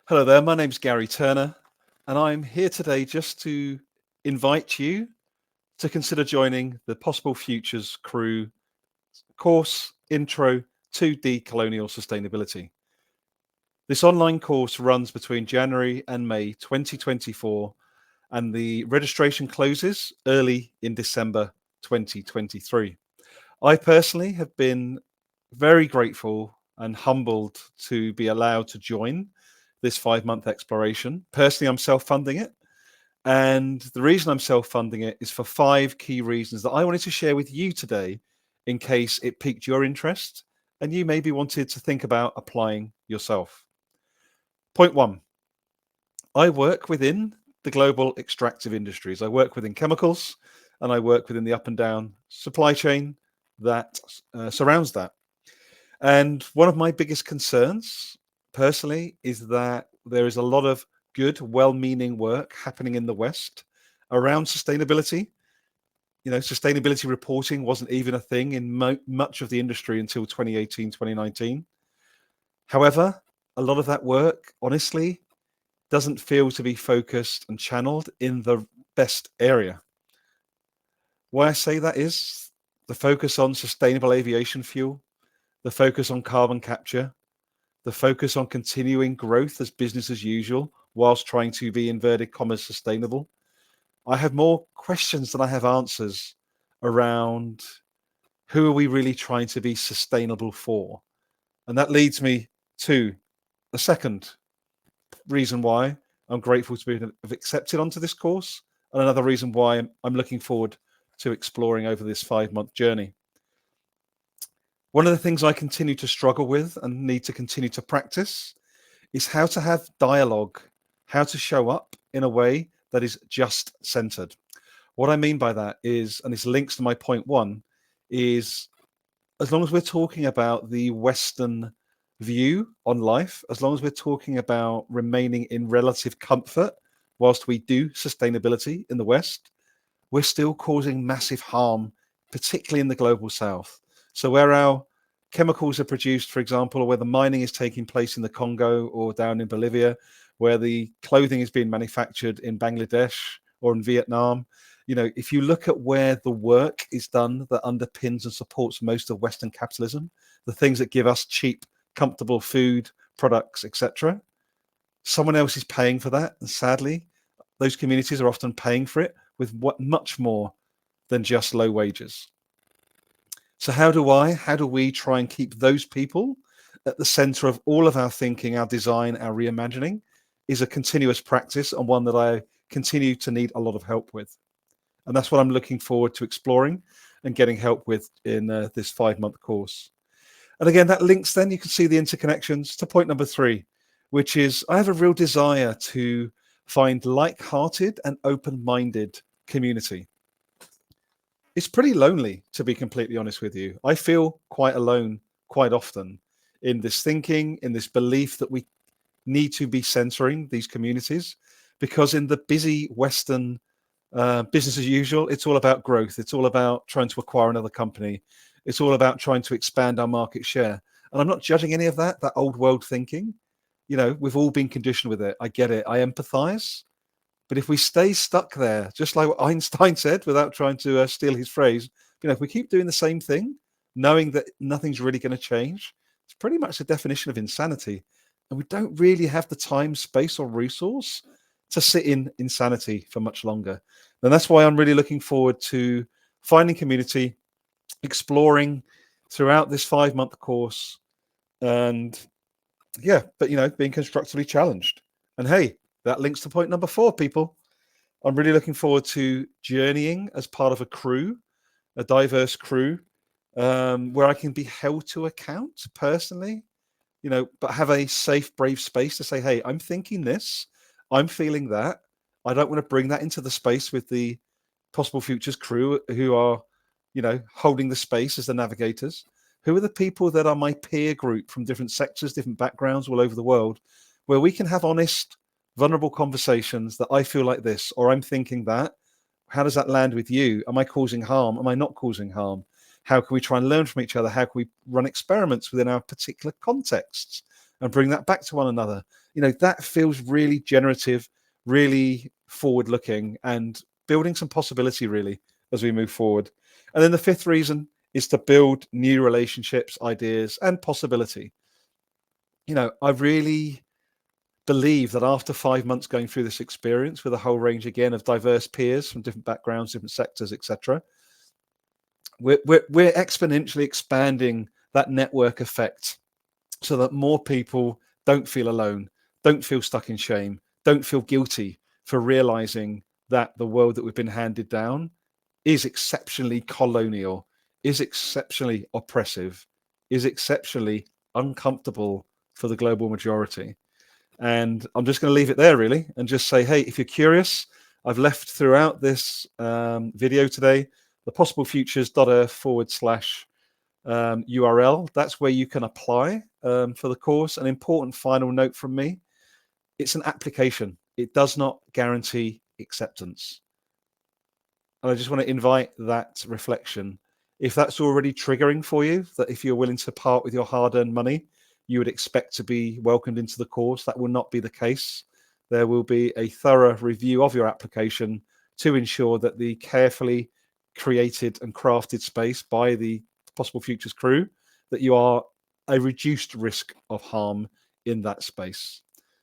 Hello there, my name's Gary Turner, and I'm here today just to invite you to consider joining the Possible Futures Crew course Intro to Decolonial Sustainability. This online course runs between January and May 2024, and the registration closes early in December 2023. I personally have been very grateful and humbled to be allowed to join this 5-month exploration. Personally, I'm self-funding it. And the reason I'm self-funding it is for 5 key reasons that I wanted to share with you today in case it piqued your interest and you maybe wanted to think about applying yourself. Point 1, I work within the global extractive industries. I work within chemicals and I work within the up and down supply chain that surrounds that. And one of my biggest concerns personally is that there is a lot of good, well-meaning work happening in the West around sustainability. Sustainability reporting wasn't even a thing in much of the industry until 2018, 2019. However, a lot of that work, honestly, doesn't feel to be focused and channeled in the best area. Why I say that is the focus on sustainable aviation fuel, the focus on carbon capture, the focus on continuing growth as business as usual, whilst trying to be inverted commas sustainable. I have more questions than I have answers around who are we really trying to be sustainable for? And that leads me to the second reason why I'm grateful to be accepted onto this course, and another reason why I'm looking forward to exploring over this 5-month journey. One of the things I continue to struggle with and need to continue to practice is how to have dialogue, how to show up in a way that is just centered. What I mean by that is, and this links to my point 1, is as long as we're talking about the Western view on life, as long as we're talking about remaining in relative comfort whilst we do sustainability in the West, we're still causing massive harm, particularly in the global South. So where our chemicals are produced, for example, or where the mining is taking place in the Congo or down in Bolivia, where the clothing is being manufactured in Bangladesh or in Vietnam, if you look at where the work is done that underpins and supports most of Western capitalism, the things that give us cheap, comfortable food, products, etc., someone else is paying for that. And sadly, those communities are often paying for it with much more than just low wages. So how do we try and keep those people at the center of all of our thinking, our design, our reimagining is a continuous practice, and one that I continue to need a lot of help with. And that's what I'm looking forward to exploring and getting help with in this 5-month course. And again, that links then, you can see the interconnections to point number 3, which is I have a real desire to find like-hearted and open-minded community. It's pretty lonely, to be completely honest with you. I feel quite alone quite often in this thinking, in this belief that we need to be centering these communities, because in the busy Western business as usual, it's all about growth. It's all about trying to acquire another company. It's all about trying to expand our market share. And I'm not judging any of that old world thinking. We've all been conditioned with it. I get it. I empathize. But if we stay stuck there, just like what Einstein said, without trying to steal his phrase, if we keep doing the same thing, knowing that nothing's really going to change, it's pretty much the definition of insanity. And we don't really have the time, space, or resource to sit in insanity for much longer. And that's why I'm really looking forward to finding community, exploring throughout this 5-month course, and being constructively challenged. And hey, that links to point number 4, people. I'm really looking forward to journeying as part of a crew, a diverse crew, where I can be held to account personally, but have a safe, brave space to say, hey, I'm thinking this, I'm feeling that. I don't want to bring that into the space with the Possible Futures crew who are, holding the space as the navigators. Who are the people that are my peer group from different sectors, different backgrounds all over the world, where we can have honest, vulnerable conversations that I feel like this, or I'm thinking that. How does that land with you? Am I causing harm? Am I not causing harm? How can we try and learn from each other? How can we run experiments within our particular contexts? and bring that back to one another. That feels really generative, really forward looking, and building some possibility really as we move forward. And then the fifth reason is to build new relationships, ideas, and possibility. I really believe that after 5 months going through this experience with a whole range again of diverse peers from different backgrounds, different sectors, etc., we're exponentially expanding that network effect so that more people don't feel alone, don't feel stuck in shame, don't feel guilty for realizing that the world that we've been handed down is exceptionally colonial, is exceptionally oppressive, is exceptionally uncomfortable for the global majority. And I'm just going to leave it there really and just say, hey, if you're curious, I've left throughout this video today the possiblefutures.earth/ URL. That's where you can apply for the course. An important final note from me: it's an application. It does not guarantee acceptance. And I just want to invite that reflection. If that's already triggering for you, that if you're willing to part with your hard-earned money, you would expect to be welcomed into the course, that will not be the case. There will be a thorough review of your application to ensure that the carefully created and crafted space by the Possible Futures crew, that you are a reduced risk of harm in that space.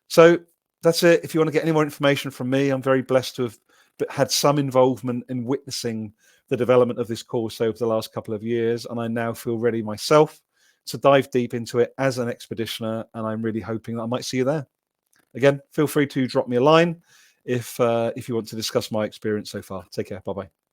So that's it. If you want to get any more information from me, I'm very blessed to have had some involvement in witnessing the development of this course over the last couple of years, and I now feel ready myself to dive deep into it as an expeditioner, and I'm really hoping that I might see you there. Again, feel free to drop me a line if you want to discuss my experience so far. Take care. Bye-bye.